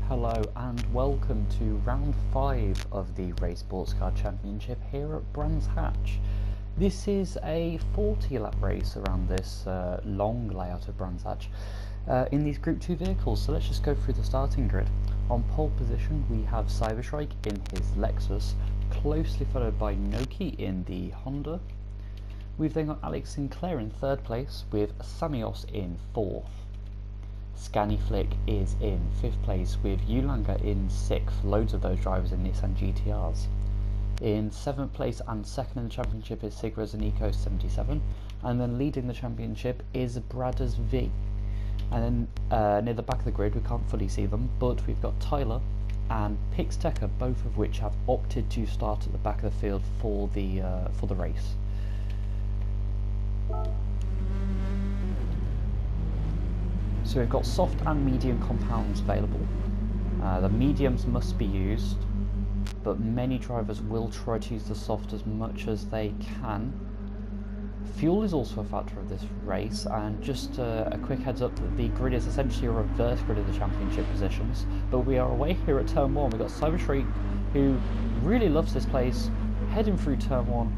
Hello and welcome to round 5 of the Rei Sportscar Championship here at Brands Hatch. This is a 40 lap race around this long layout of Brands Hatch in these Group 2 vehicles, so let's just go through the starting grid. On pole position we have Cyberstrike in his Lexus, closely followed by Noki in the Honda. We've then got Alex Sinclair in 3rd place with Samios in 4th. Scannyflick is in 5th place with Ulanga in 6th, loads of those drivers in Nissan GTRs. In 7th place and 2nd in the championship is Sig Rezanico 77, and then leading the championship is Bradders V. And then near the back of the grid we can't fully see them, but we've got Tyler and Pixtecker, both of which have opted to start at the back of the field for the race. So we've got soft and medium compounds available. The mediums must be used, but many drivers will try to use the soft as much as they can. Fuel is also a factor of this race, and just a quick heads up that the grid is essentially a reverse grid of the championship positions, but we are away here at turn 1. We've got Cyberstrike, who really loves this place, heading through turn 1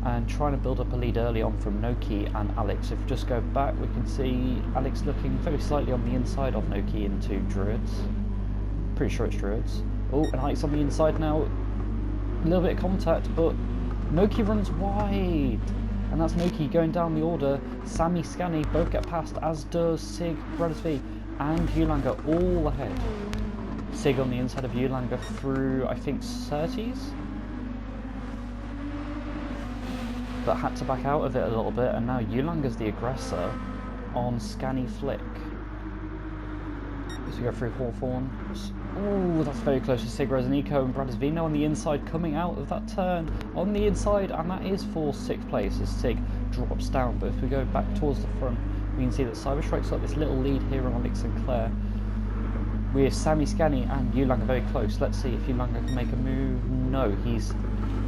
and trying to build up a lead early on from Noki and Alex. If we just go back, we can see Alex looking very slightly on the inside of Noki into Druids. Pretty sure it's Druids. Oh, and Alex on the inside now. A little bit of contact, but Noki runs wide. And that's Noki going down the order. Sammy, Scanny both get past, as does Sig, Bradders V, and Ulanga all ahead. Sig on the inside of Ulanga through, I think, 30s? But had to back out of it a little bit, and now Ulanga's the aggressor on Scanny Flick. As we go through Hawthorne. Oh, that's very close to Sig Rezanico and Bradders V on the inside, coming out of that turn on the inside, and that is for 6th place as Sig drops down. But if we go back towards the front, we can see that Cyberstrike's got this little lead here on Alex Sinclair, with Sammy, Scanny and Ulanga very close. Let's see if Ulanga can make a move. No, he's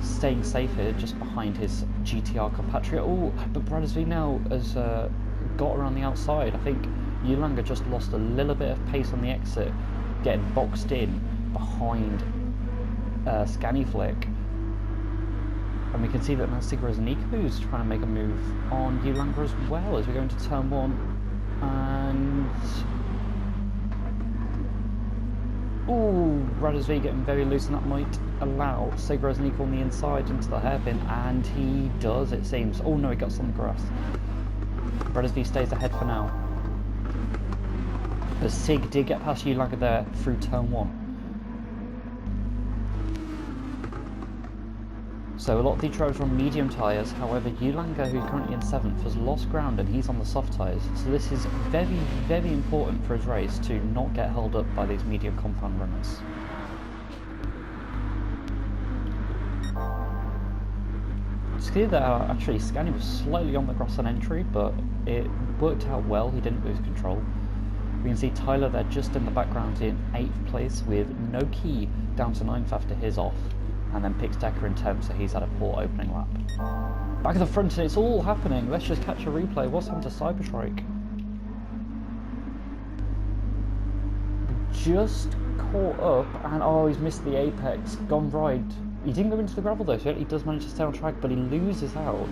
staying safe here just behind his GTR compatriot. Oh, but Bradders V now has got around the outside. I think Ulanga just lost a little bit of pace on the exit, getting boxed in behind Scannyflick. And we can see that now Sig Rezanico is trying to make a move on Ulanga as well as we go into turn 1. And ooh, Bradders V getting very loose, and that might allow Sig Rezanico on the inside into the hairpin, and he does, it seems. Oh no, he gets on the grass. Bradders V stays ahead for now. But Sig did get past Ulanga there through turn 1. So a lot of these drivers are on medium tyres, however Ulanga, who's currently in 7th, has lost ground and he's on the soft tyres. So this is very, very important for his race to not get held up by these medium compound runners. It's clear that actually Scanny was slightly on the grass on entry, but it worked out well, he didn't lose control. We can see Tyler there just in the background in 8th place with Noki down to 9th after his off. And then Pixtecker in 10th, so he's had a poor opening lap. Back at the front, and it's all happening. Let's just catch a replay. What's happened to Cyberstrike? Just caught up, and oh, he's missed the apex. Gone right. He didn't go into the gravel though, so he does manage to stay on track, but he loses out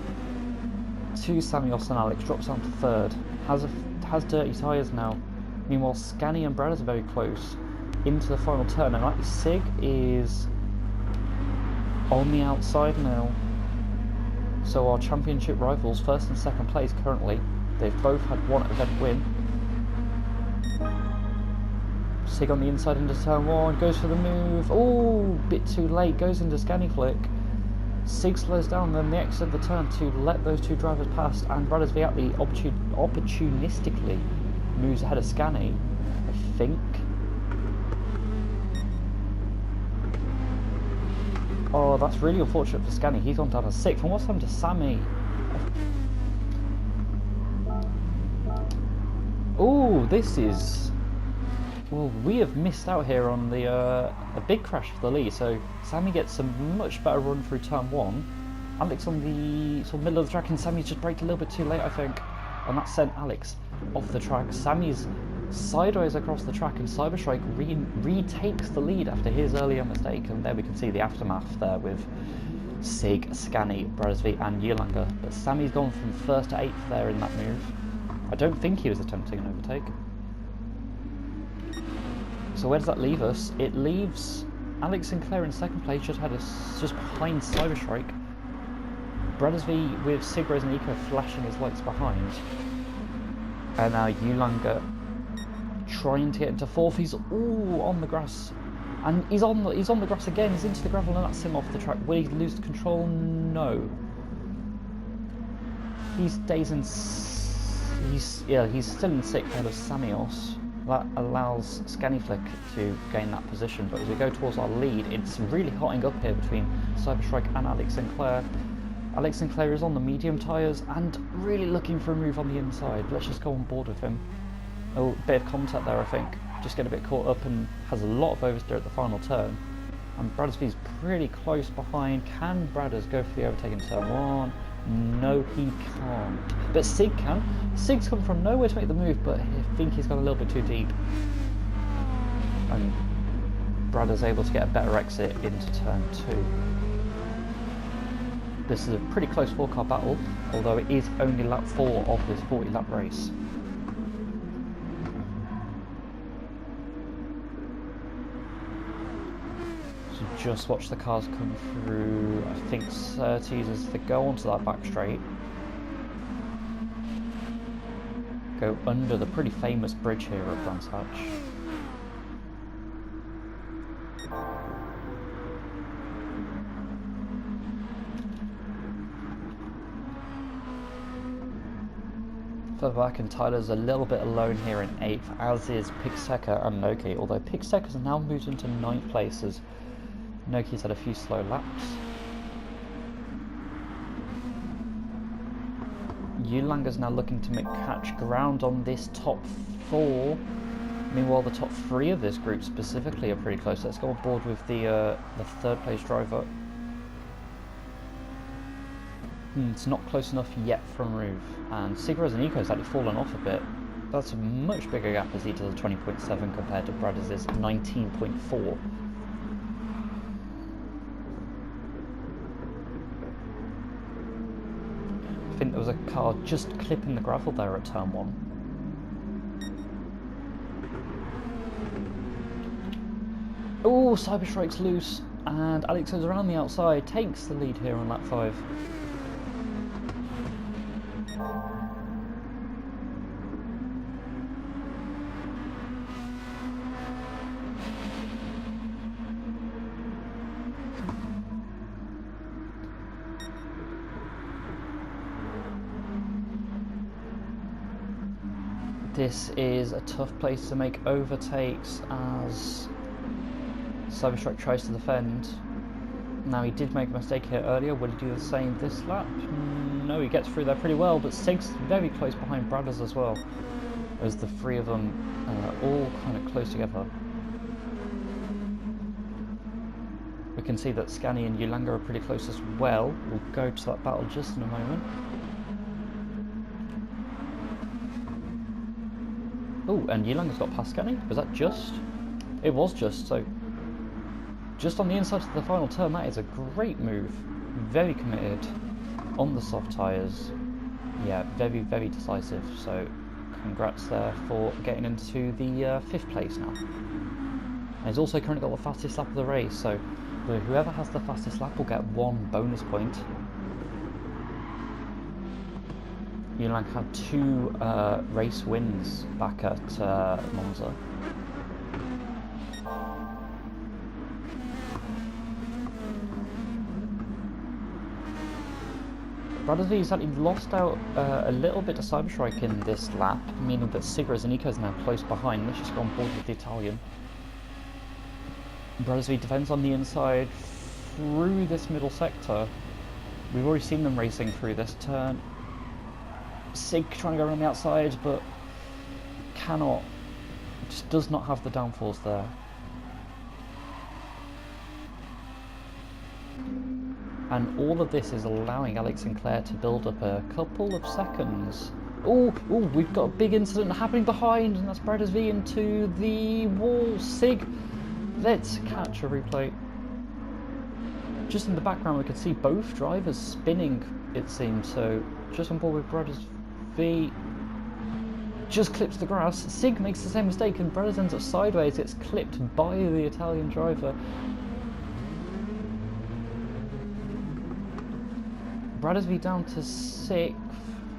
to Samios, and Alex drops down to 3rd. Has dirty tyres now. Meanwhile, Scanny and Bradders are very close into the final turn, and like Sig is on the outside now. So our championship rivals, 1st and 2nd place currently, they've both had one event win. Sig on the inside into turn 1, goes for the move. Oh, bit too late, goes into Scannyflick. Sig slows down, then the exit of the turn to let those two drivers pass, and Bradders V opportunistically moves ahead of Scanny, I think. Oh, that's really unfortunate for Scanny. He's gone down to 6th. And what's happened to Sammy? Oh, this is... well, we have missed out here on the a big crash for the lead. So Sammy gets a much better run through turn 1. Alex on the sort of middle of the track, and Sammy's just braked a little bit too late, I think. And that sent Alex off the track. Sammy's sideways across the track, and Cyberstrike retakes the lead after his earlier mistake. And there we can see the aftermath there with Sig, Scani, Bradesvi and Yulanger. But Sammy's gone from 1st to 8th there in that move. I don't think he was attempting an overtake. So where does that leave us? It leaves Alex Sinclair in 2nd place, just behind Cyberstrike. Bradesvi with Sig, Rose and Eco flashing his lights behind. And now Yulanger trying to get into 4th. He's all on the grass. And he's on the grass again. He's into the gravel, and that's him off the track. Will he lose the control? No. He stays in. He's still in 6th ahead of Samios. That allows Scaniflick to gain that position. But as we go towards our lead, it's really hotting up here between Cyberstrike and Alex Sinclair. Alex Sinclair is on the medium tyres and really looking for a move on the inside. Let's just go on board with him. Oh, bit of contact there, I think. Just get a bit caught up and has a lot of oversteer at the final turn. And Bradesby's pretty close behind. Can Bradders go for the overtake in turn 1? No, he can't. But Sig can. Sig's come from nowhere to make the move, but I think he's gone a little bit too deep. And Bradders able to get a better exit into turn 2. This is a pretty close 4-car battle, although it is only lap 4 of this 40-lap race. So just watch the cars come through, I think 30s as they go onto that back straight. Go under the pretty famous bridge here at Brands Hatch. Further back, and Tyler's a little bit alone here in 8th, as is Pixeka and Noki, although Pixeka's now moved into 9th place as Noki's had a few slow laps. Yulanger's now looking to catch ground on this top 4. Meanwhile, the top 3 of this group specifically are pretty close. Let's go on board with the 3rd place driver. It's not close enough yet from Roof, and Sigurds and Eco's actually fallen off a bit. That's a much bigger gap as he does a 20.7 compared to Bradders' 19.4. I think there was a car just clipping the gravel there at turn 1. Oh, Cyberstrike's loose, and Alex goes around the outside, takes the lead here on lap 5. This is a tough place to make overtakes as Cyberstrike tries to defend. Now, he did make a mistake here earlier. Will he do the same this lap? No, he gets through there pretty well, but Sig's very close behind Bradders as well, as the 3 of them all kind of close together. We can see that Scani and Yulanger are pretty close as well. We'll go to that battle just in a moment. Oh, and Yulanger's got past Scani. Was that just? It was just, so just on the inside of the final turn. That is a great move. Very committed on the soft tyres. Yeah, very, very decisive. So congrats there for getting into the 5th place now. And he's also currently got the fastest lap of the race, so whoever has the fastest lap will get 1 bonus point. Yulang had 2 race wins back at Monza. Bradesvi's actually lost out a little bit to Cyberstrike in this lap, meaning that Sigurds and Eco is now close behind. Let's just go on board with the Italian. Bradesvi defends on the inside through this middle sector. We've already seen them racing through this turn. Sig trying to go around the outside, but cannot, just does not have the downforce there. And all of this is allowing Alex Sinclair to build up a couple of seconds Oh, we've got a big incident happening behind, and that's Brothers V into the wall. Sig, let's catch a replay. Just in the background, we could see both drivers spinning, it seems. So, just on board with Brothers V. Just clips the grass. Sig makes the same mistake, and Brothers ends up sideways. It's clipped by the Italian driver. Brothers V down to 6th.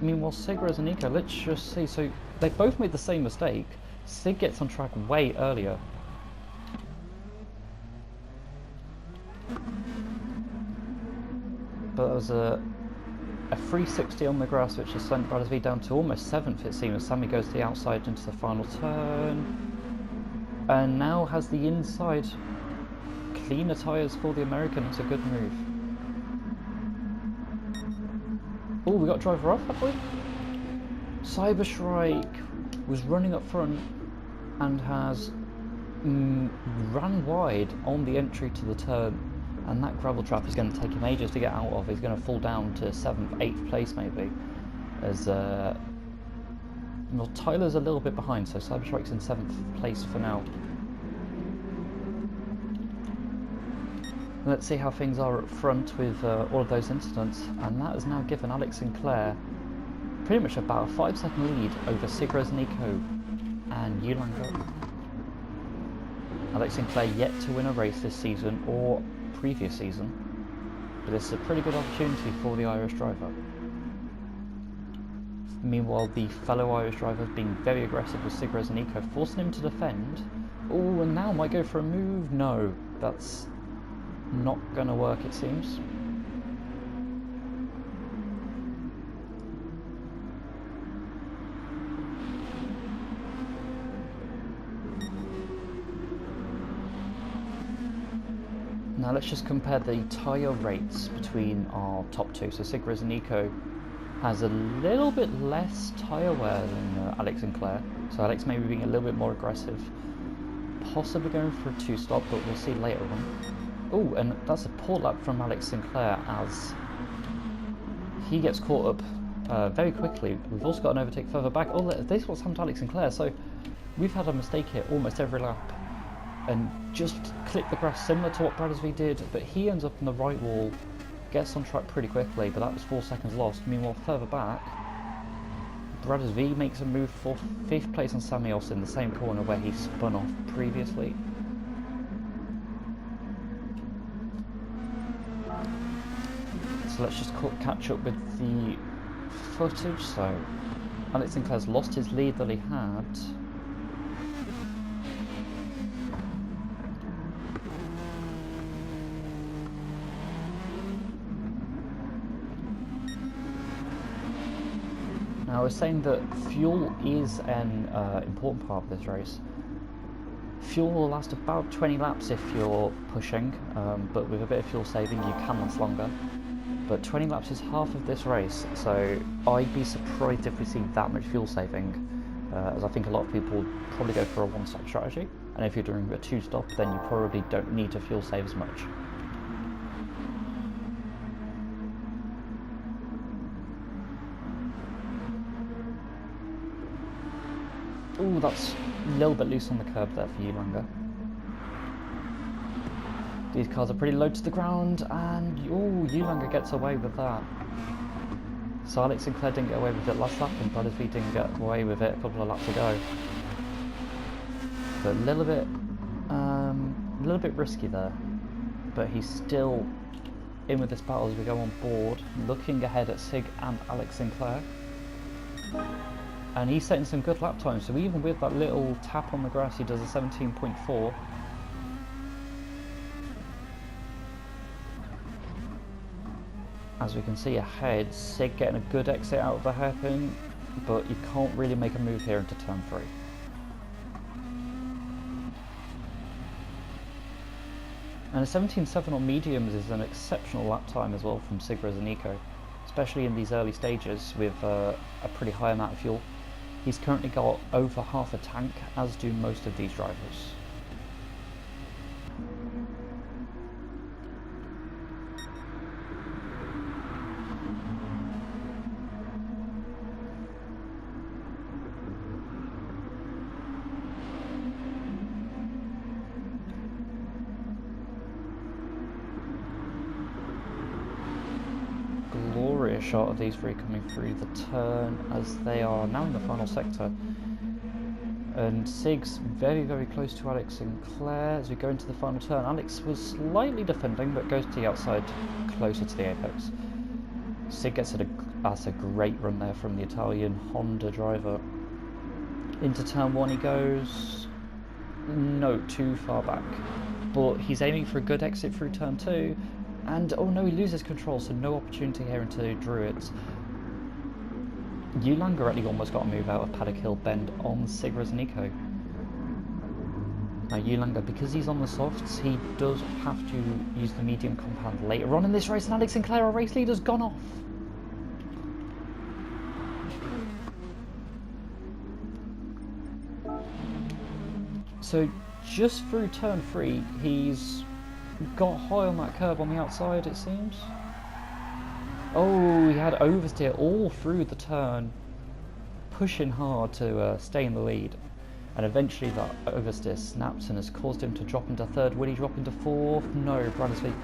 Meanwhile, Sig and Nico, let's just see. So they both made the same mistake. Sig gets on track way earlier. But there was a 360 on the grass, which has sent Brothers V down to almost 7th, it seems. Sammy goes to the outside into the final turn. And now has the inside. Cleaner tyres for the American. It's a good move. Oh, we got a driver off, have we? Cyberstrike was running up front and has ran wide on the entry to the turn, and that gravel trap is going to take him ages to get out of. He's going to fall down to 7th, 8th place maybe, as well, Tyler's a little bit behind, so Cyberstrike's in 7th place for now. Let's see how things are up front with all of those incidents, and that has now given Alex Sinclair pretty much about a 5-second lead over Sigres Nico and Ulanger. Alex Sinclair yet to win a race this season or previous season, but this is a pretty good opportunity for the Irish driver. Meanwhile, the fellow Irish driver has been very aggressive with Sigres Nico, forcing him to defend. Oh, and now might go for a move. No, that's not gonna work, it seems. Now let's just compare the tyre rates between our top two. So Sigres Nico has a little bit less tyre wear than Alex Sinclair. So Alex maybe being a little bit more aggressive, possibly going for a 2-stop, but we'll see later on. Oh, and that's a poor lap from Alex Sinclair as he gets caught up very quickly. We've also got an overtake further back. Oh, this is what's happened to Alex Sinclair. So we've had a mistake here almost every lap and just clipped the grass similar to what Brothers V did, but he ends up in the right wall, gets on track pretty quickly, but that was 4 seconds lost. Meanwhile, further back, Brothers V makes a move for 5th place on Sammy Olsen, the same corner where he spun off previously. So let's just catch up with the footage. So Alex Sinclair's lost his lead that he had. Now I was saying that fuel is an important part of this race. Fuel will last about 20 laps if you're pushing, but with a bit of fuel saving you can last longer. But 20 laps is half of this race, so I'd be surprised if we see that much fuel saving, as I think a lot of people probably go for a 1-stop strategy, and if you're doing a 2-stop then you probably don't need to fuel save as much. Ooh, that's a little bit loose on the curb there for Ulanger. These cars are pretty low to the ground, and ooh, Ulanger gets away with that. So Alex Sinclair didn't get away with it last lap, and Brothers V didn't get away with it a couple of laps ago. But a little bit risky there. But he's still in with this battle as we go on board, looking ahead at Sig and Alex Sinclair. And he's setting some good lap times, so even with that little tap on the grass, he does a 17.4. As we can see ahead, Sig getting a good exit out of the hairpin, but you can't really make a move here into turn 3. And a 17.7 on mediums is an exceptional lap time as well from Sigres and Nico, especially in these early stages with a pretty high amount of fuel. He's currently got over half a tank, as do most of these drivers. a shot of these three coming through the turn as they are now in the final sector. And Sig's very, very close to Alex Sinclair as we go into the final turn. Alex was slightly defending, but goes to the outside, closer to the apex. Sig gets that's a great run there from the Italian Honda driver. Into turn one he goes. No, too far back. But he's aiming for a good exit through turn two. And oh no, he loses control, so no opportunity here into Druids. Ulangaretti almost got a move out of Paddock Hill Bend on Sigras Nico. Now Ulanga, because he's on the softs, he does have to use the medium compound later on in this race, and Alex Sinclair, our race leader's gone off. So just through turn three, he's got high on that curb on the outside, it seems. Oh, he had oversteer all through the turn, pushing hard to stay in the lead. And eventually that oversteer snaps and has caused him to drop into third. Will he drop into fourth? No, Brandesley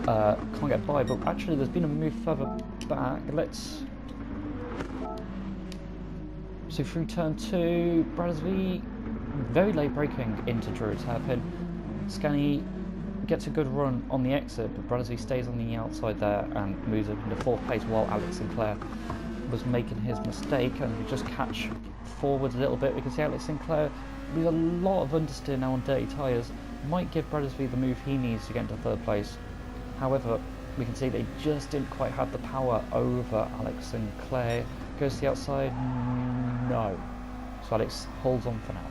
can't get by, but actually there's been a move further back. So through turn two, Brandesley very late braking into Druid's hairpin. Scanny gets a good run on the exit, but Brandesley stays on the outside there and moves up into fourth place while Alex Sinclair was making his mistake. And we just catch forward a little bit. We can see Alex Sinclair with a lot of understeer now on dirty tyres might give Brandesley the move he needs to get into third place. However, we can see they just didn't quite have the power over Alex Sinclair. Goes to the outside, no. So Alex holds on for now.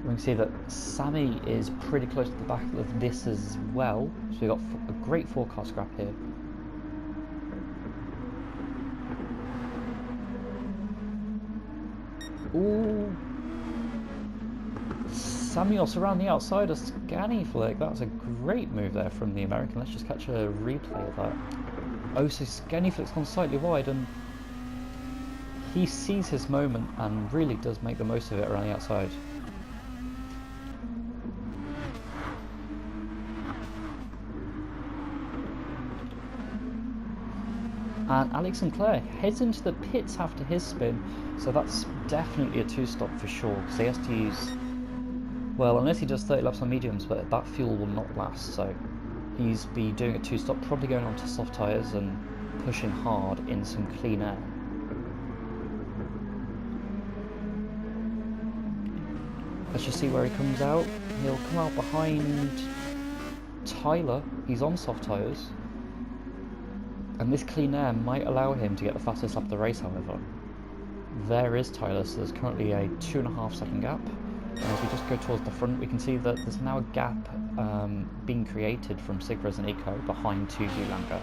We can see that Sammy is pretty close to the back of this as well. So we've got a great four-car scrap here. Ooh. Samuels around the outside, a Scanny flick. That's a great move there from the American. Let's just catch a replay of that. Oh, so Scanny flick's gone slightly wide, and he sees his moment and really does make the most of it around the outside. And Alex Sinclair heads into the pits after his spin, so that's definitely a two-stop for sure, because he has to use, well, unless he does 30 laps on mediums, but that fuel will not last, so he's be doing a two-stop, probably going on to soft tyres and pushing hard in some clean air. Let's just see where he comes out. He'll come out behind Tyler, he's on soft tyres. And this clean air might allow him to get the fastest lap of the race, however. There is Tyler, so there's currently a 2.5 second gap. And as we just go towards the front, we can see that there's now a gap being created from Sigras and Eco behind to Ulanga.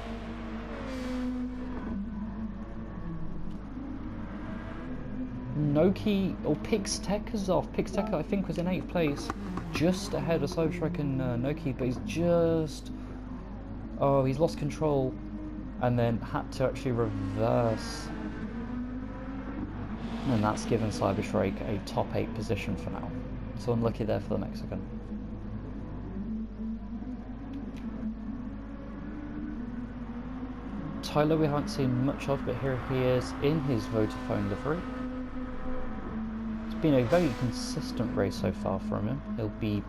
Noki, or Pixtech is off. Pixtech, I think, was in 8th place, just ahead of Cyberstrike and Noki, but he's just... oh, he's lost control. And then had to actually reverse, and that's given Cyberstrike a top 8 position for now. So unlucky there for the Mexican. Tyler we haven't seen much of, but here he is in his Vodafone livery. It's been a very consistent race so far from him. He'll be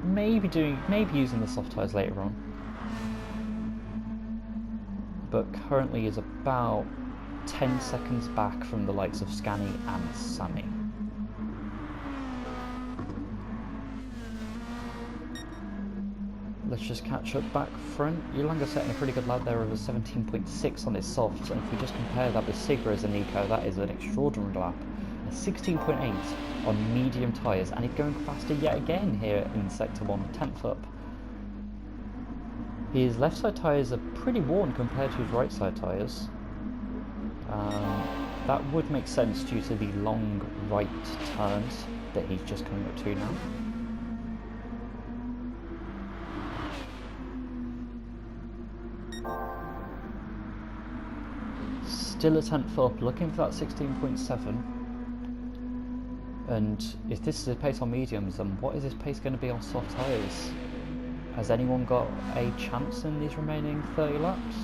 maybe using the soft tyres later on, but currently is about 10 seconds back from the likes of Scanny and Sammy. Let's just catch up back front. Ulanga setting a pretty good lap there of a 17.6 on his softs, and if we just compare that with Sigras and Nico, that is an extraordinary lap. A 16.8 on medium tyres, and he's going faster yet again here in Sector 1, 10th up. His left side tyres are pretty worn compared to his right side tyres. That would make sense due to the long right turns that he's just coming up to now. Still a 10th up, looking for that 16.7. And if this is a pace on mediums, then what is his pace going to be on soft tyres? Has anyone got a chance in these remaining 30 laps?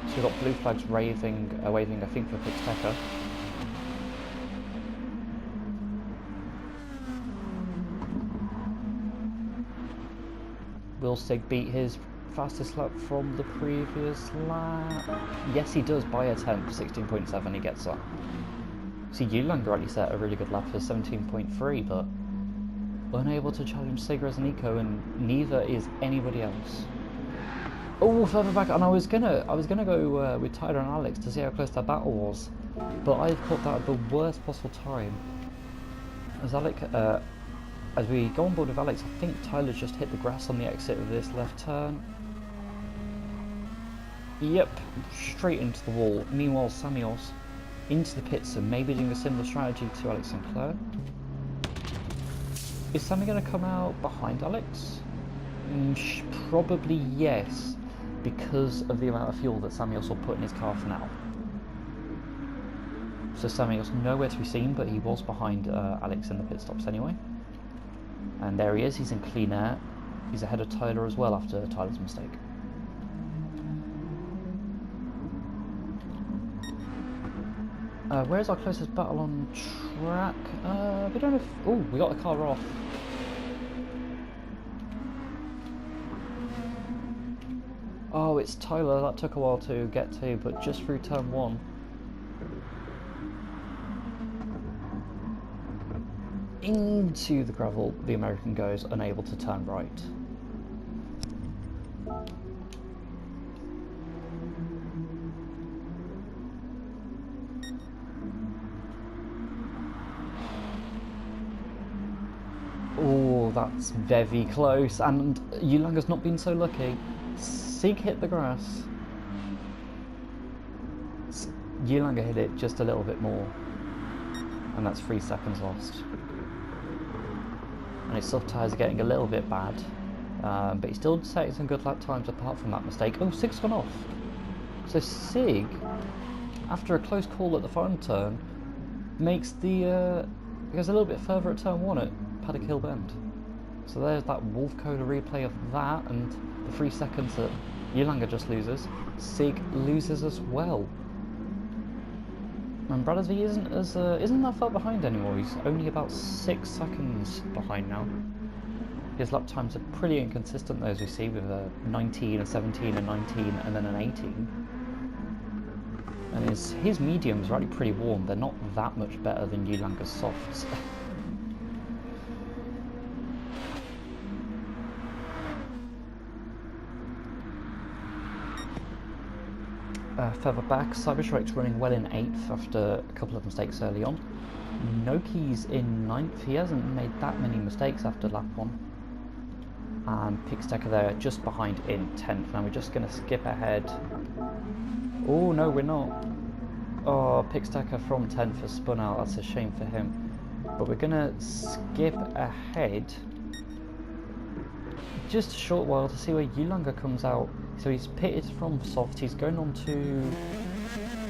So we've got blue flags waving, I think, for Pixteca. Will Sig beat his fastest lap from the previous lap? Yes, he does, by a tenth, 16.7, he gets that. See, Eulanger actually set a really good lap for 17.3, but unable to challenge Sig as an eco, and neither is anybody else. Oh, further back, and I was gonna go with Tyler and Alex to see how close that battle was, but I caught that at the worst possible time. As we go on board with Alex, I think Tyler's just hit the grass on the exit of this left turn. Yep, straight into the wall. Meanwhile, Samios into the pits and maybe doing a similar strategy to Alex Sinclair. Is Sammy going to come out behind Alex? Probably yes, because of the amount of fuel that Samios will put in his car for now. So Samios nowhere to be seen, but he was behind Alex in the pit stops anyway. And there he is, he's in clean air. He's ahead of Tyler as well after Tyler's mistake. Where's our closest battle on track? We don't know if... Oh, we got the car off. Oh, it's Tyler. That took a while to get to, but just through turn 1. Into the gravel, the American goes, unable to turn right. Oh, that's very close, and Eulanger's not been so lucky. Sig hit the grass. Eulanger hit it just a little bit more, and that's 3 seconds lost. And his soft tyres are getting a little bit bad, but he's still setting some good lap times apart from that mistake. Oh, Sig's gone off. So Sig, after a close call at the final turn, makes the goes a little bit further at turn 1 at Paddock Hill Bend. So there's that Wolf Coda replay of that, and the 3 seconds that Eulanger just loses, Sig loses as well. And Bradesby isn't that far behind anymore. He's only about 6 seconds behind now. His lap times are pretty inconsistent though, as we see, with a 19, a 17, a 19, and then an 18. And his mediums are actually pretty warm. They're not that much better than Eulanger's softs. Further back, Cyberstrike's running well in 8th after a couple of mistakes early on. Noki's in 9th, he hasn't made that many mistakes after lap 1. And Pixteca there just behind in 10th. Now we're just going to skip ahead. Oh no, we're not. Oh, Pixteca from 10th has spun out, that's a shame for him. But we're going to skip ahead just a short while to see where Eulanger comes out. So he's pitted from soft, he's going on to...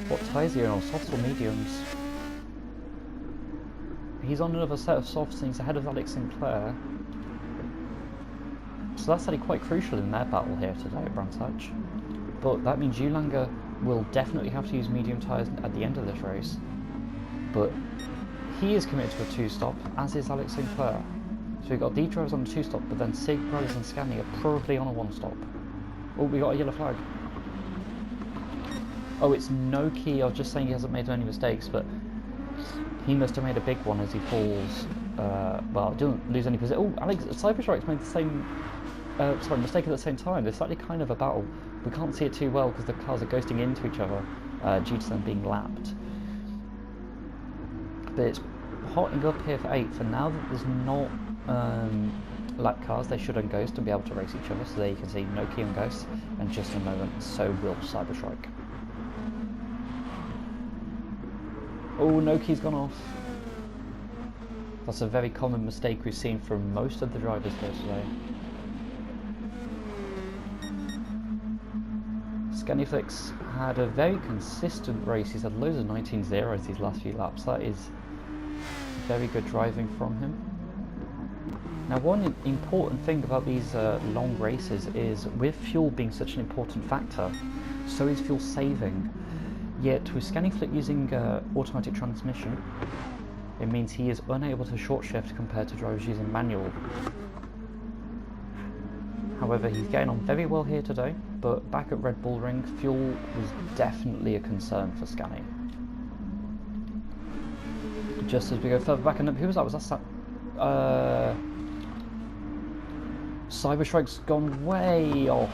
what tyres are he on, softs or mediums? He's on another set of softs and he's ahead of Alex Sinclair. So that's actually quite crucial in their battle here today at Brands Hatch. But that means Eulanger will definitely have to use medium tyres at the end of this race. But he is committed to a 2-stop, as is Alex Sinclair. So we've got D drivers on a 2-stop, but then Sig, Brothers and Scanny are probably on a 1-stop. Oh, we got a yellow flag. Oh, it's Noki. I was just saying he hasn't made any mistakes, but he must have made a big one as he falls. Well, didn't lose any position. Oh, Alex, Cyberstrike's made the same mistake at the same time. It's actually kind of a battle. We can't see it too well because the cars are ghosting into each other due to them being lapped. But it's hotting up here for 8th, and now that there's not lap cars, they should unghost and be able to race each other. So there you can see Noki and Ghost, and just in a moment, so will Cyberstrike. Oh, Noki's gone off. That's a very common mistake we've seen from most of the drivers here today. Scannyflix had a very consistent race. He's had loads of 19-0s these last few laps. That is very good driving from him. Now, one important thing about these long races is, with fuel being such an important factor, so is fuel saving. Yet with Scaniflick using automatic transmission, it means he is unable to short shift compared to drivers using manual. However, he's getting on very well here today, but back at Red Bull Ring, fuel was definitely a concern for Scani. Just as we go further back, and who was that? Was that Cyberstrike's gone way off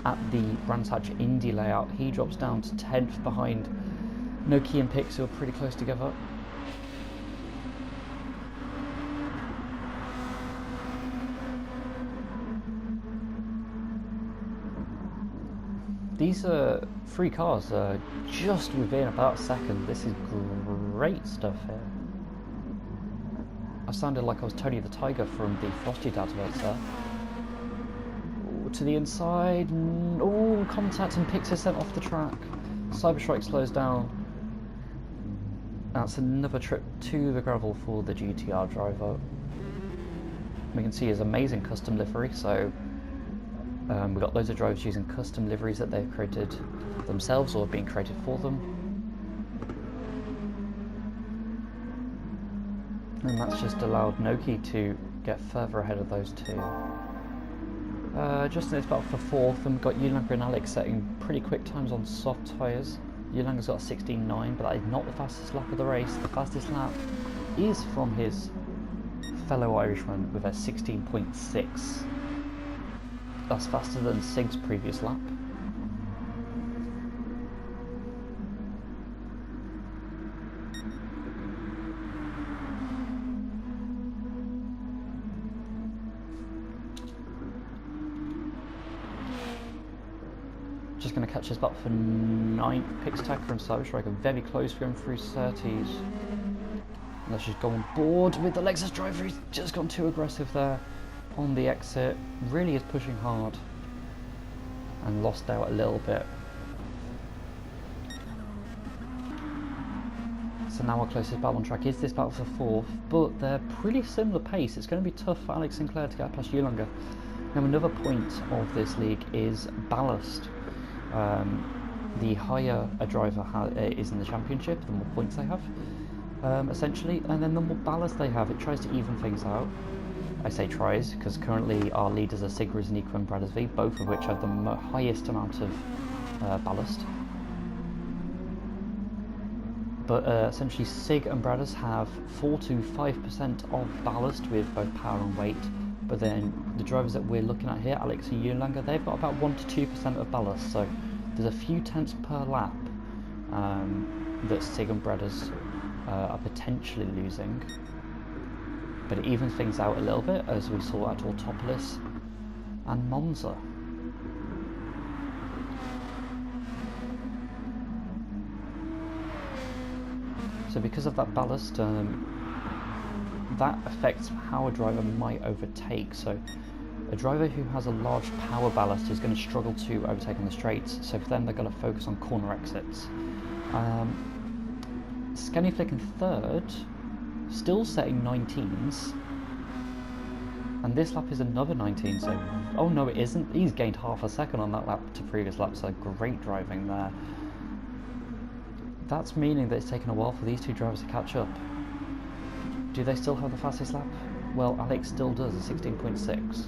at the Brands Hatch Indy layout. He drops down to 10th behind Noki and Pix, who are pretty close together. These three cars are just within about a second. This is great stuff here. I sounded like I was Tony the Tiger from the Frosty adverts there. Ooh, to the inside. Oh, contact, and Pix is sent off the track. Cyberstrike slows down. That's another trip to the gravel for the GTR driver. We can see his amazing custom livery, so we've got loads of drivers using custom liveries that they've created themselves or being created for them. And that's just allowed Noki to get further ahead of those two. Just in its battle for 4th, and we've got Yulanger and Alex setting pretty quick times on soft tyres. Yulanger's got a 16.9, but that is not the fastest lap of the race. The fastest lap is from his fellow Irishman with a 16.6. That's faster than Sig's previous lap. Just going to catch his back for 9th. Pixtacker and Cyberstrike are very close, going through 30s. Let's just go on board with the Lexus driver. He's just gone too aggressive there on the exit. Really is pushing hard and lost out a little bit. So now our closest battle on track is this battle for 4th, but they're pretty similar pace. It's going to be tough for Alex Sinclair to get past Yulanger. Now, another point of this league is ballast. The higher a driver is in the championship, the more points they have, essentially, and then the more ballast they have. It tries to even things out. I say tries, because currently our leaders are Sig, Riznico and Bradesvi, both of which have the highest amount of ballast. But essentially Sig and Bradders have 4 to 5% of ballast with both power and weight. But then the drivers that we're looking at here, Alex and Yulanger, they've got about 1 to 2% of ballast. So there's a few tenths per lap that Sig and Bradders are potentially losing. But it evens things out a little bit, as we saw at Autopolis and Monza. So because of that ballast, that affects how a driver might overtake. So a driver who has a large power ballast is going to struggle to overtake on the straights, so for them they're going to focus on corner exits. Scaniflick in 3rd, still setting 19s, and this lap is another 19, so oh no it isn't, he's gained half a second on that lap to previous lap, so great driving there. That's meaning that it's taken a while for these two drivers to catch up. Do they still have the fastest lap? Well, Alex still does, a 16.6,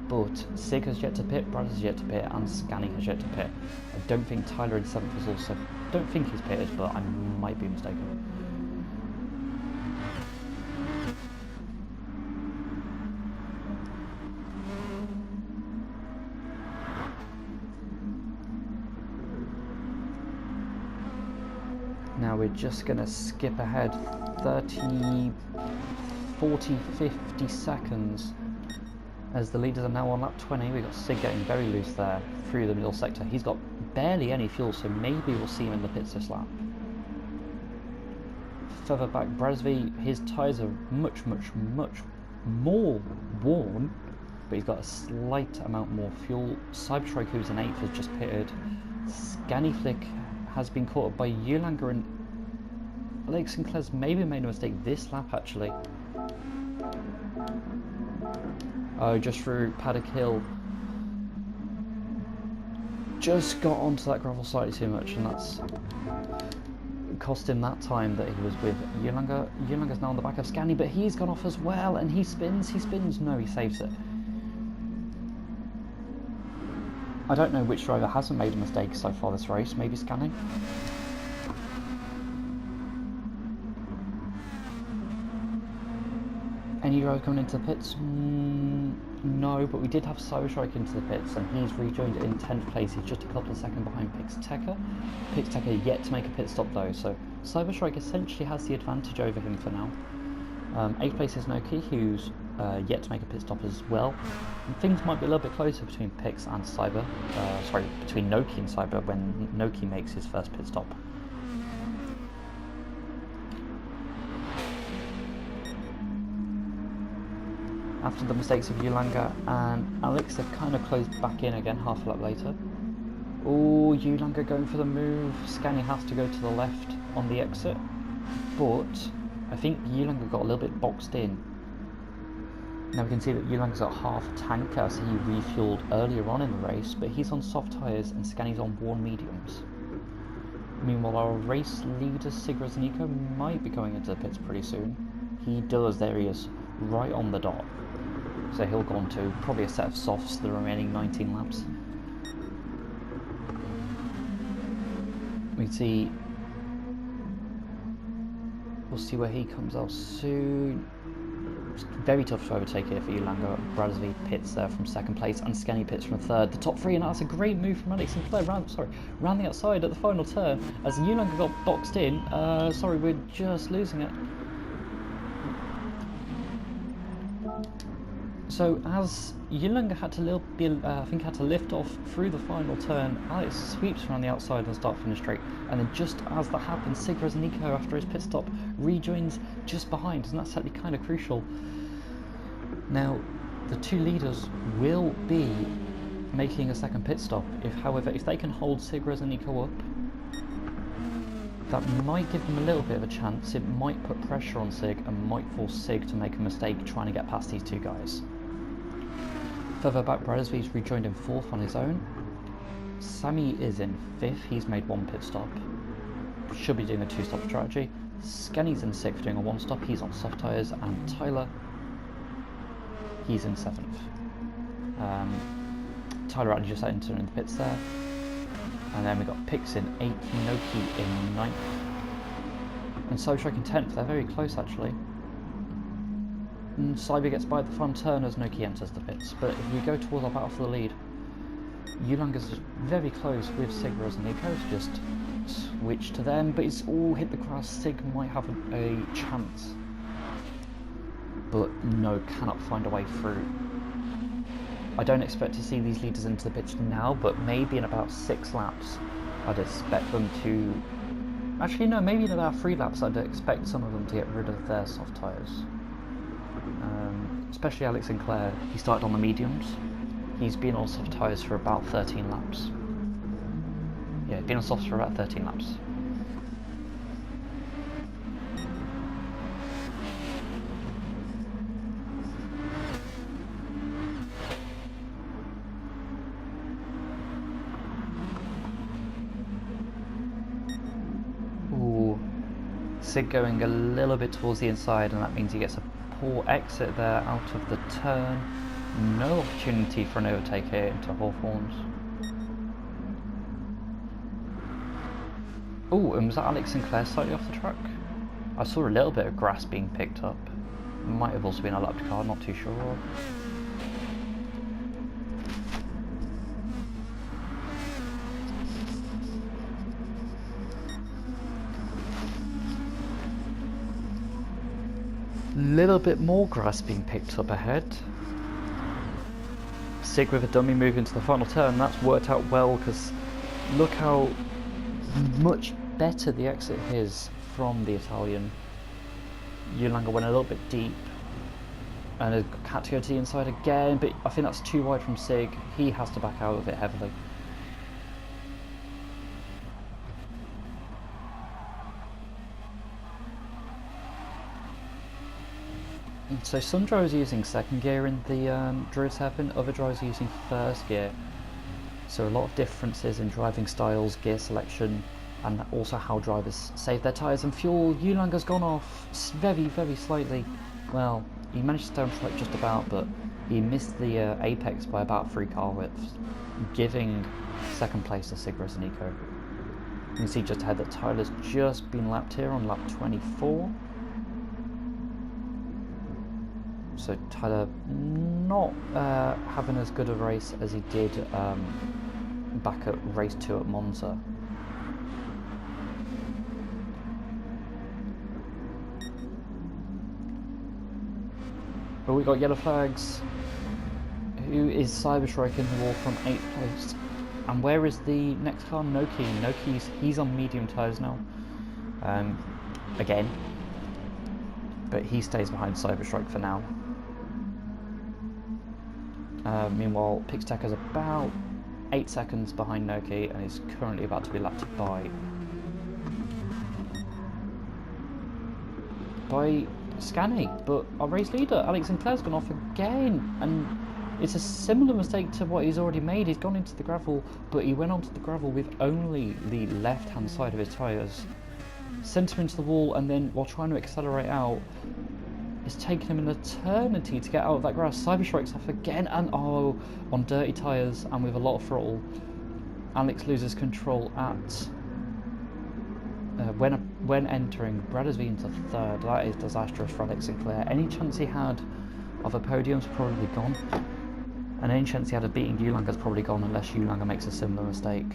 but Sig has yet to pit, Brad has yet to pit, and Scani has yet to pit. I don't think Tyler in 7th was also, don't think he's pitted, but I might be mistaken. Now we're just going to skip ahead 30, 40, 50 seconds as the leaders are now on lap 20. We've got Sig getting very loose there through the middle sector. He's got barely any fuel, so maybe we'll see him in the pits this lap. Further back, Brasby, his tyres are much more worn, but he's got a slight amount more fuel. Cyberstrike, who's in 8th, has just pitted. Scaniflick has been caught up by Yulanger and Alex Sinclair's maybe made a mistake this lap actually. Oh, just through Paddock Hill. Just got onto that gravel slightly too much, and that's cost him that time that he was with Yulanga. Yulanga's now on the back of Scani, but he's gone off as well, and he spins. No, he saves it. I don't know which driver hasn't made a mistake so far this race, maybe Scani. Any driver coming into the pits? No, but we did have Cyberstrike into the pits, and he's rejoined in 10th place. He's just a couple of seconds behind Pixtecker. Pixtecker yet to make a pit stop though, so Cyberstrike essentially has the advantage over him for now. 8th place is Noki, who's yet to make a pit stop as well. And things might be a little bit closer between Pix and Cyber. Sorry, between Noki and Cyber when Noki makes his first pit stop. After the mistakes of Yulanga and Alex, they've kind of closed back in again half a lap later. Oh, Yulanga going for the move. Scani has to go to the left on the exit, but I think Yulanga got a little bit boxed in. Now we can see that Yulanga's got half a tanker, so he refueled earlier on in the race, but he's on soft tyres and Scani's on worn mediums. Meanwhile, our race leader Sigra Zaniko might be going into the pits pretty soon. He does, there he is, right on the dot. So he'll go on to probably a set of softs the remaining 19 laps. We'll see where he comes out soon. It's very tough to overtake here for Yulanga. Bradesby pits there from 2nd place and Scani pits from 3rd. The top 3, and that's a great move from Alex Sinclair round the outside at the final turn as Yulanga got boxed in. Sorry, we're just losing it. So as Yulanga had to lift off through the final turn, Alex sweeps around the outside and start finish straight, and then just as that happens, Sigras Nico after his pit stop rejoins just behind, and that's actually kind of crucial. Now the two leaders will be making a second pit stop. However, if they can hold Sigras and Nico up, that might give them a little bit of a chance. It might put pressure on Sig and might force Sig to make a mistake trying to get past these two guys. Further back, Bradesby's rejoined in 4th on his own. Sammy is in 5th, he's made 1 pit stop. Should be doing a 2-stop strategy. Skenny's in 6th doing a 1-stop, he's on soft tyres, and Tyler, he's in 7th. Tyler actually just entered in the pits there. And then we got Pix in 8th, Noki in 9th. And Cyberstrike in 10th, they're very close actually. And Cyber gets by the front turn as Noki enters the pits, but if we go towards our battle for the lead, Yulanga's very close with Sigras and Nico to just switch to them, but it's all hit the grass. Sig might have a chance, but no, cannot find a way through. I don't expect to see these leaders into the pits now, but maybe in about 6 laps I'd expect them to... Actually no, maybe in about 3 laps I'd expect some of them to get rid of their soft tyres. Especially Alex Sinclair, he started on the mediums. He's been on soft tyres for about 13 laps. Yeah, been on softs for about 13 laps. Ooh, Sig going a little bit towards the inside, and that means he gets a poor exit there out of the turn. No opportunity for an overtake here into Hawthorns. Oh, and was that Alex Sinclair slightly off the track? I saw a little bit of grass being picked up. Might have also been a lapped car, not too sure. Little bit more grass being picked up ahead. Sig with a dummy move into the final turn. That's worked out well because look how much better the exit is from the Italian. Yulanga went a little bit deep and had to go to the inside again, but I think that's too wide from Sig. He has to back out of it heavily. So some drivers are using second gear in the Druid's Hairpin, other drivers are using first gear. So a lot of differences in driving styles, gear selection, and also how drivers save their tyres and fuel. Yulanga's gone off very, very slightly. Well, he managed to stay on track just about, but he missed the apex by about 3 car widths, giving second place to Sigras and Nico. You can see just ahead that Tyler's just been lapped here on lap 24. So Tyler not having as good a race as he did back at race 2 at Monza. But we got yellow flags. Who is Cyberstrike in the wall from 8th place? And where is the next car? Noki. He's on medium tyres now. Again. But he stays behind Cyberstrike for now. Meanwhile, Pixtech is about 8 seconds behind Noki and is currently about to be lapped by Scanny, but our race leader, Alex Sinclair's gone off again, and it's a similar mistake to what he's already made. He's gone into the gravel, but he went onto the gravel with only the left-hand side of his tyres. Sent him into the wall, and then while trying to accelerate out, it's taken him an eternity to get out of that grass. Cyberstrike's off again, and oh, on dirty tyres and with a lot of throttle, Alex loses control at when entering Bradders V into 3rd. That is disastrous for Alex Sinclair. Any chance he had of a podium's probably gone, and any chance he had of beating Yulanga's probably gone unless Yulanga makes a similar mistake.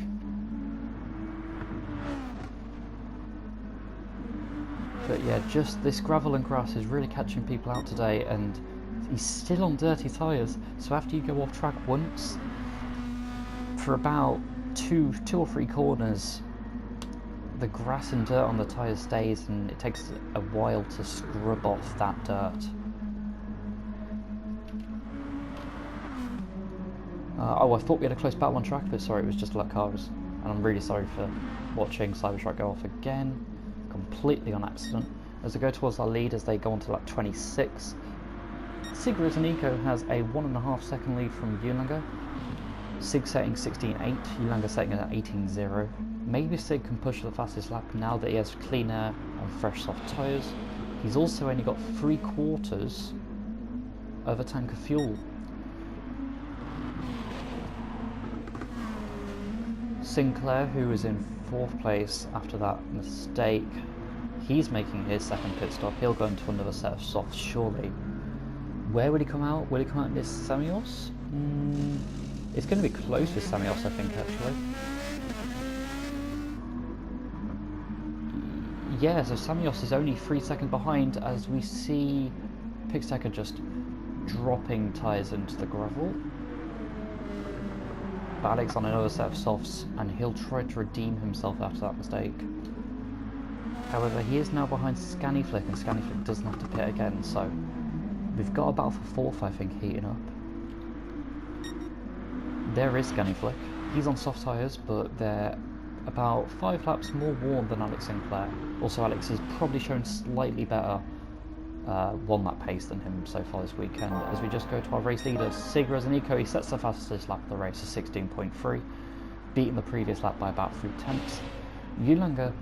But yeah, just this gravel and grass is really catching people out today, and he's still on dirty tyres, so after you go off track once, for about two or three corners, the grass and dirt on the tyres stays, and it takes a while to scrub off that dirt. Oh, I thought we had a close battle on track, but sorry, it was just luck cars, and I'm really sorry for watching Cyberstrike go off again, completely on accident. As they go towards our lead, as they go on to lap 26, Sigrid Zaniko has a 1.5 second lead from Yulanga. Sig setting 16.8, Yulanga setting at 18.0. Maybe Sig can push the fastest lap now that he has clean air and fresh soft tyres. He's also only got 3/4 of a tank of fuel. Sinclair, who is in 4th place after that mistake, he's making his second pit stop. He'll go into another set of softs, surely. Where will he come out? Will he come out in this Samios? It's going to be close with Samios, I think, actually. Yeah, so Samios is only 3 seconds behind, as we see Pixtecker just dropping tyres into the gravel. But Alex on another set of softs, and he'll try to redeem himself after that mistake. However, he is now behind Scannyflick, and Scannyflick doesn't have to pit again, so we've got a battle for 4th, I think, heating up. There is Scannyflick. He's on soft tyres, but they're about 5 laps more worn than Alex Sinclair. Also, Alex has probably shown slightly better 1 lap pace than him so far this weekend. As we just go to our race leader, Sig Rezanico, he sets the fastest lap of the race at 16.3, beating the previous lap by about 0.3. Yulanga,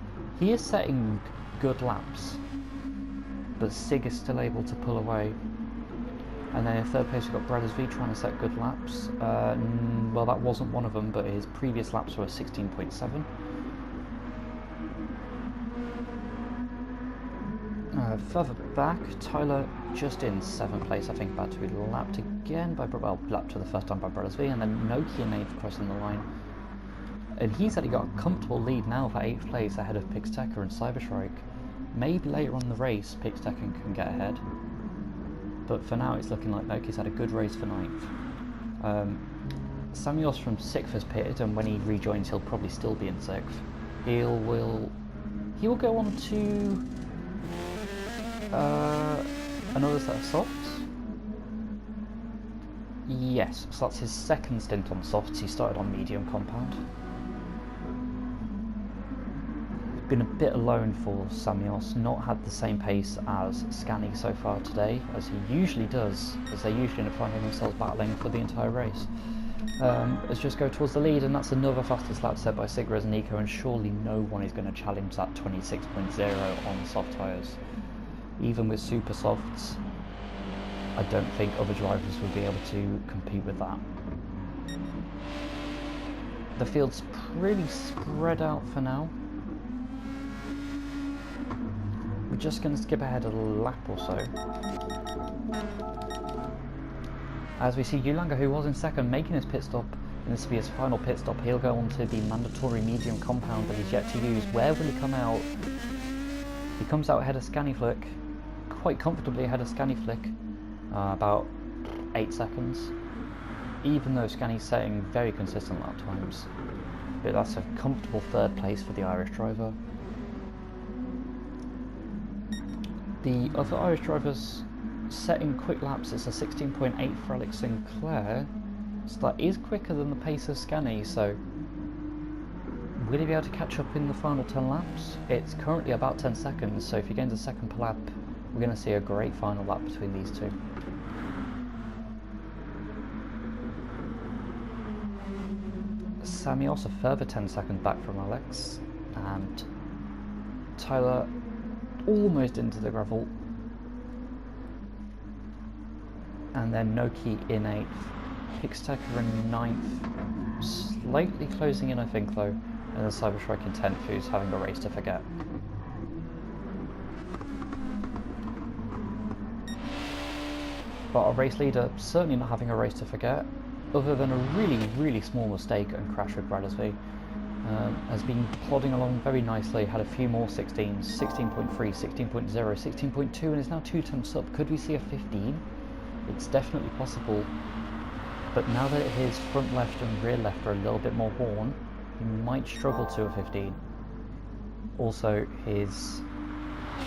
he is setting good laps, but Sig is still able to pull away. And then in 3rd place we've got Bradders V trying to set good laps. Well, that wasn't one of them, but his previous laps were 16.7. Further back, Tyler just in 7th place, I think, about to be lapped again by, well, lapped for the first time by Bradders V, and then Noki and Nave crossing the line. And he's actually got a comfortable lead now for 8th place ahead of Pixtecker and Cyberstrike. Maybe later on in the race, Pixtecker can get ahead. But for now, it's looking like Noki's had a good race for 9th. Samios from 6th has pitted, and when he rejoins, he'll probably still be in 6th. He will go on to another set of softs. Yes, so that's his 2nd stint on softs. He started on medium compound. been a bit alone for Samios, not had the same pace as Scani so far today, as he usually does, as they usually end up finding themselves battling for the entire race. Let's just go towards the lead, and that's another fastest lap set by Sigres and Nico, and surely no one is going to challenge that 26.0 on soft tyres. Even with super softs, I don't think other drivers will be able to compete with that. The field's pretty spread out for now. We're just going to skip ahead a lap or so. As we see Ulanga, who was in second, making his pit stop, and this will be his final pit stop. He'll go on to the mandatory medium compound that he's yet to use. Where will he come out? He comes out ahead of Scaniflick, quite comfortably ahead of Scaniflick, about 8 seconds. Even though Scani's setting very consistent lap times. But that's a comfortable third place for the Irish driver. The other Irish drivers setting quick laps, it's a 16.8 for Alex Sinclair, so that is quicker than the pace of Scani, so will he be able to catch up in the final 10 laps? It's currently about 10 seconds, so if he gains a second per lap, we're going to see a great final lap between these two. Samios a further 10 seconds back from Alex, and Tyler almost into the gravel, and then Noki in 8th, Pixtecker in 9th, slightly closing in I think though, and then Cyberstrike in 10th, who's having a race to forget. But our race leader certainly not having a race to forget, other than a really small mistake and crash with Bradesby. Has been plodding along very nicely, had a few more 16s, 16.3, 16.0, 16.2, and is now 2 tenths up. Could we see a 15? It's definitely possible, but now that his front left and rear left are a little bit more worn, he might struggle to a 15. Also, his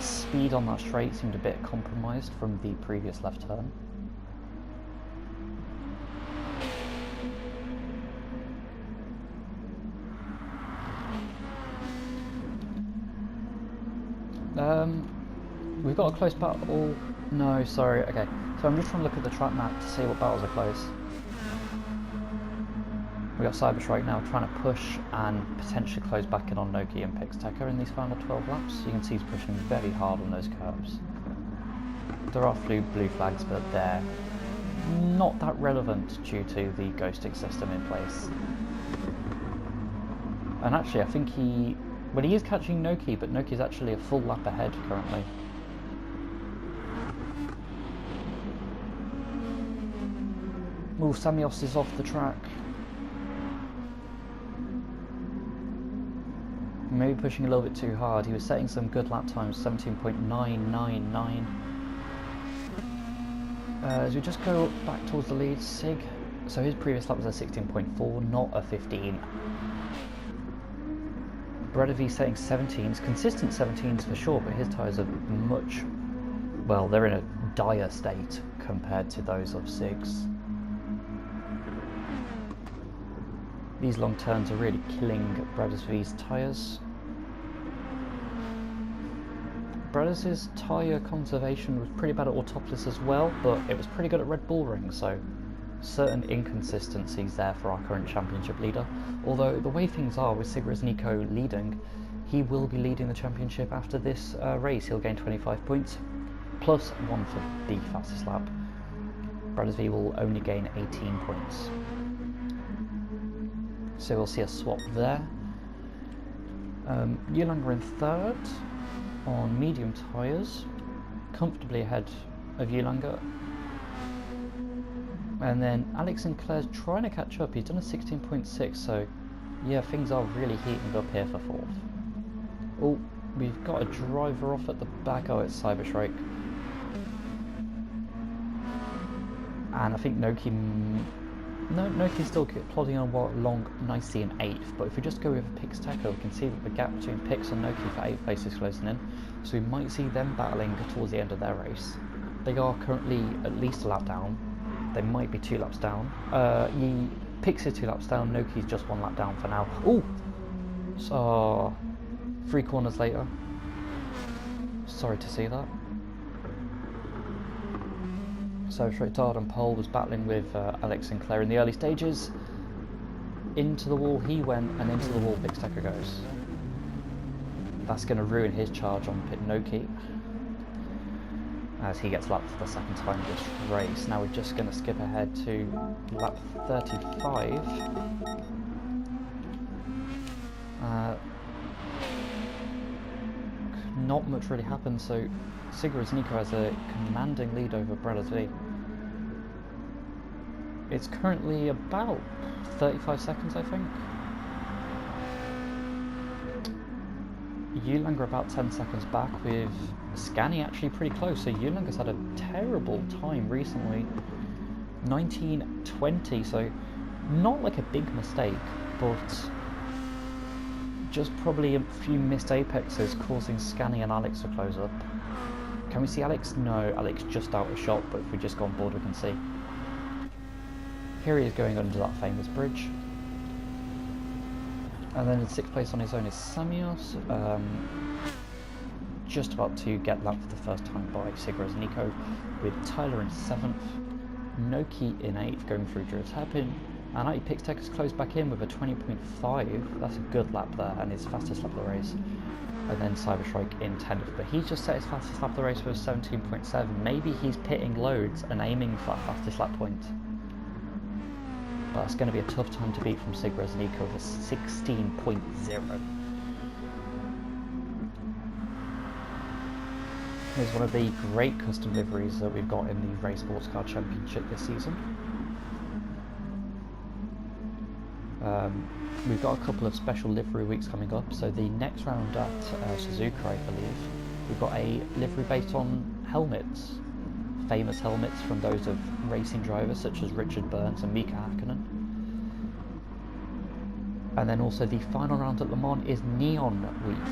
speed on that straight seemed a bit compromised from the previous left turn. We've got a close battle. No, sorry. Okay, so I'm just trying to look at the track map to see what battles are close. We got Cyberstrike now trying to push and potentially close back in on Noki and Pixtecker in these final 12 laps. You can see he's pushing very hard on those curves. There are blue flags, but they're not that relevant due to the ghosting system in place. And actually, I think he is catching Noki, but Noki's actually a full lap ahead currently. Ooh, Samios is off the track. Maybe pushing a little bit too hard. He was setting some good lap times, 17.999. As we just go back towards the lead, Sig, so his previous lap was a 16.4, not a 15. Bredovi setting 17s, consistent 17s for sure, but his tyres are much, well, they're in a dire state compared to those of Sig's. These long turns are really killing Bradesvi's tyres. Bradesvi's tyre conservation was pretty bad at Autopolis as well, but it was pretty good at Red Bull Ring, so certain inconsistencies there for our current championship leader. Although the way things are with Sigres Nico leading, he will be leading the championship after this race. He'll gain 25 points, plus 1 for the fastest lap. Bradesvi will only gain 18 points. So we'll see a swap there. Ulanga in 3rd on medium tyres, comfortably ahead of Ulanga. And then Alex Sinclair's trying to catch up. He's done a 16.6, so yeah, things are really heating up here for 4th. Oh, we've got a driver off at the back. Oh, it's Cyberstrike. And I think Noki's still plodding on along nicely in 8th, but if we just go with Pixtecker, we can see that the gap between Pix and Noki for 8th place is closing in, so we might see them battling towards the end of their race. They are currently at least a lap down. They might be 2 laps down. Pix is 2 laps down, Noki's just 1 lap down for now. Oh! So 3 corners later. Sorry to see that. So Schroeter on pole was battling with Alex Sinclair in the early stages. Into the wall he went, and into the wall Pixteca goes. That's going to ruin his charge on pit Noki, as he gets lapped for the second time this race. Now we're just going to skip ahead to lap 35. Not much really happened, so Sigurd Nico has a commanding lead over Bradley. It's currently about 35 seconds, I think. Yulanger about 10 seconds back, with Scani actually pretty close. So Yulanger's had a terrible time recently. 19:20, so not like a big mistake, but just probably a few missed apexes causing Scani and Alex to close up. Can we see Alex? No, Alex just out of shot, but if we just go on board we can see. Here he is going under that famous bridge. And then in 6th place on his own is Samios, just about to get lapped for the first time by Sigurd Nico, with Tyler in 7th, Noki in 8th going through Drew's hairpin, and Ati Pixteca's closed back in with a 20.5, that's a good lap there, and his fastest lap of the race. And then Cyberstrike in 10th, but he just set his fastest lap of the race with 17.7, maybe he's pitting loads and aiming for that fastest lap point. But it's going to be a tough time to beat from Sigurd Nico with a 16.0. Here's one of the great custom liveries that we've got in the Rei Sportscar Championship this season. We've got a couple of special livery weeks coming up, so the next round at Suzuka, I believe, we've got a livery based on helmets. Famous helmets from those of racing drivers such as Richard Burns and Mika Hakkinen. And then also the final round at Le Mans is Neon Week,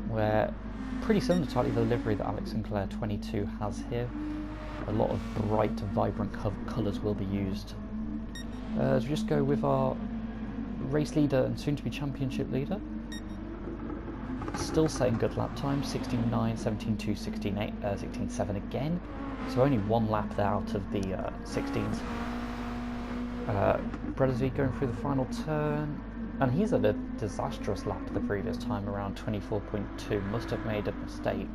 where pretty similar to the livery that Alex Sinclair 22 has here. A lot of bright, vibrant colours will be used. So we just go with our race leader and soon-to-be championship leader. Still setting good lap time, 16.9, 17.2, 16.8, 16.7 again. So only one lap there out of the 16s. Bredesvig going through the final turn, and he's at a disastrous lap the previous time, around 24.2, must have made a mistake.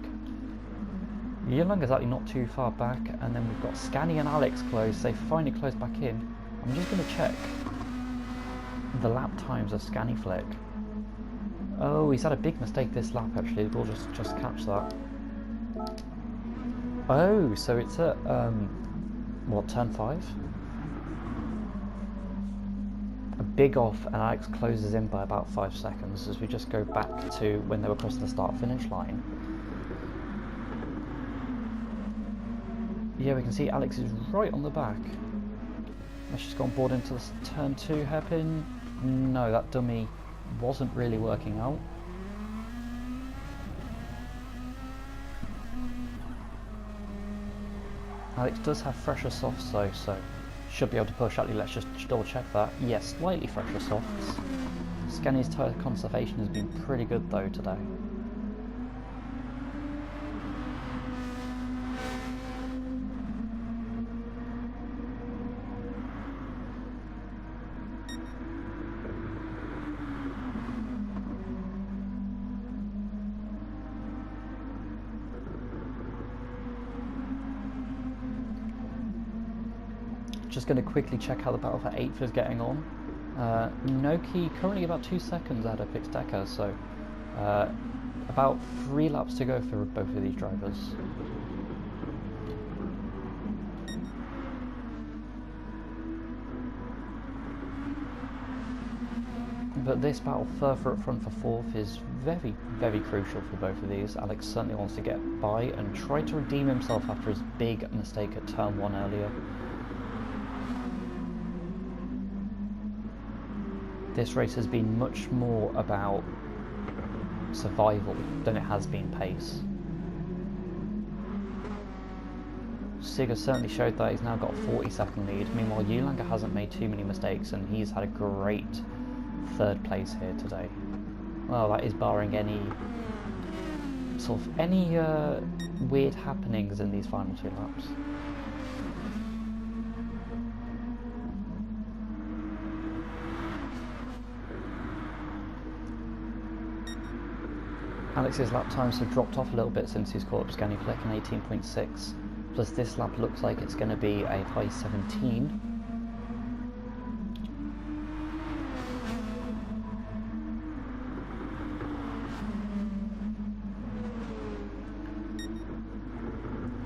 Yulanger's actually not too far back, and then we've got Scani and Alex close. They finally closed back in. I'm just going to check the lap times of Scani Flick. Oh, he's had a big mistake this lap actually, we'll just catch that. Oh, so it's at, what, turn 5? A big off, and Alex closes in by about 5 seconds as we just go back to when they were crossing the start-finish line. Yeah, we can see Alex is right on the back. Let's just go on board into this turn 2 hairpin. No, that dummy wasn't really working out. Alex does have fresher softs though, so should be able to push. Actually, let's just double check that. Yes, slightly fresher softs. Scani's tyre conservation has been pretty good though today. Just going to quickly check how the battle for 8th is getting on. Noki currently about 2 seconds ahead of Pixteca, so about 3 laps to go for both of these drivers. But this battle further up front for 4th is very, very crucial for both of these. Alex certainly wants to get by and try to redeem himself after his big mistake at turn 1 earlier. This race has been much more about survival than it has been pace. Sigurd certainly showed that he's now got a 40-second lead. Meanwhile, Yulanger hasn't made too many mistakes and he's had a great 3rd place here today. Well, that is barring any sort of any weird happenings in these final 2 laps. Alex's lap times have dropped off a little bit since he's caught up Scani Flick in 18.6. Plus this lap looks like it's going to be a high 17.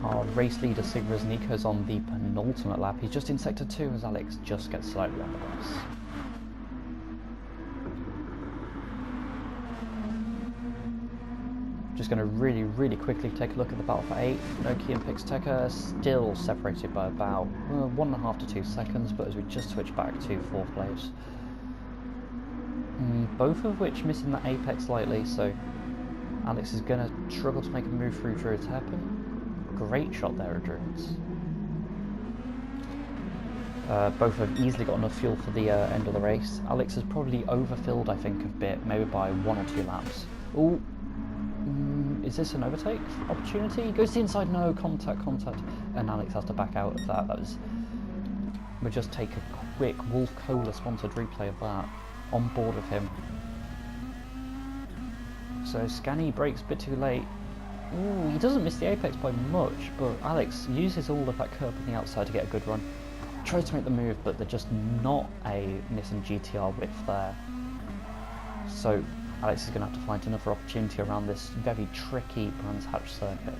Our race leader Sigrid Nico's on the penultimate lap. He's just in sector 2 as Alex just gets slightly on the grass. Just going to really quickly take a look at the battle for 8. Noki and Pixteca still separated by about 1.5 to 2 seconds, but as we just switch back to 4th place. Both of which missing the apex slightly, so Alex is going to struggle to make a move through Druid's hairpin. Great shot there, Druids. Both have easily got enough fuel for the end of the race. Alex has probably overfilled, I think, a bit, maybe by 1 or 2 laps. Ooh. Is this an overtake opportunity? He goes to the inside, no, contact, and Alex has to back out of that. We'll just take a quick Wolf Cola sponsored replay of that, on board with him. So Scani brakes a bit too late. Ooh, he doesn't miss the apex by much, but Alex uses all of that curb on the outside to get a good run. Tries to make the move, but they're just not a Nissan GTR width there. So Alex is going to have to find another opportunity around this very tricky Brands Hatch circuit.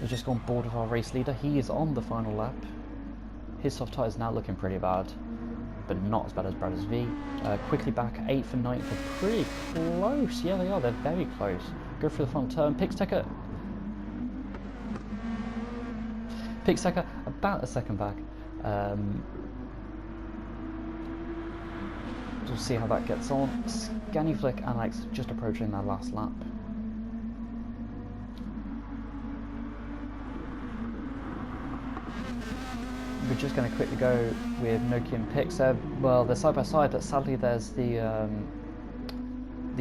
We've just gone board with our race leader. He is on the final lap. His soft tyre is now looking pretty bad, but not as bad as Brothers V. Quickly back, 8th and 9th are pretty close. Yeah, they are. They're very close. Go for the front turn. Pixteca about a second back. We'll see how that gets on. Scani Flick and Alex just approaching their last lap. We're just going to quickly go with Noki and Pix. Well, they're side by side, but sadly there's the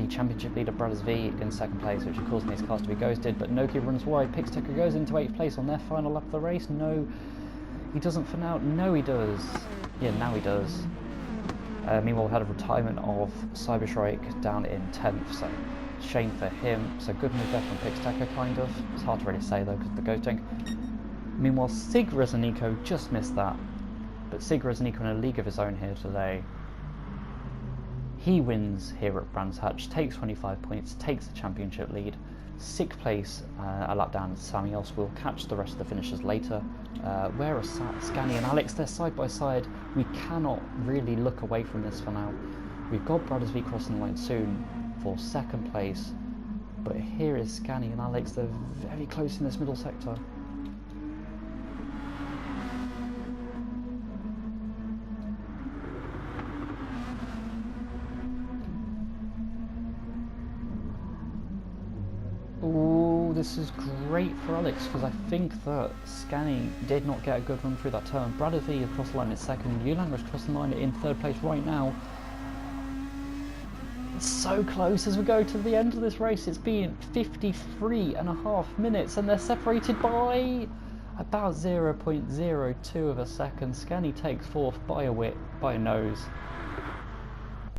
championship leader Brothers V in 2nd place, which is causing these cars to be ghosted. But Noki runs wide. Pixteca goes into 8th place on their final lap of the race. No, he doesn't for now. No, he does. Yeah, now he does. Meanwhile, we had a retirement of Cyberstrike down in 10th, so shame for him. So good move there from Pixteca, kind of. It's hard to really say though, because of the ghosting. Meanwhile, Sigrid and Nico just missed that. But Sigrid and Nico in a league of his own here today. He wins here at Brands Hatch, takes 25 points, takes the championship lead. 6th place, a lap down. Sammy else will catch the rest of the finishers later. Where are Scani and Alex? They're side by side. We cannot really look away from this for now. We've got Brothers V crossing the line soon for 2nd place, but here is Scani and Alex. They're very close in this middle sector. Ooh, this is great for Alex, because I think that Scani did not get a good run through that turn. Brothers V across the line in 2nd. Ulan was crossing the line in 3rd place right now. It's so close as we go to the end of this race. It's been 53.5 minutes and they're separated by about 0.02 of a second. Scani takes 4th by a nose.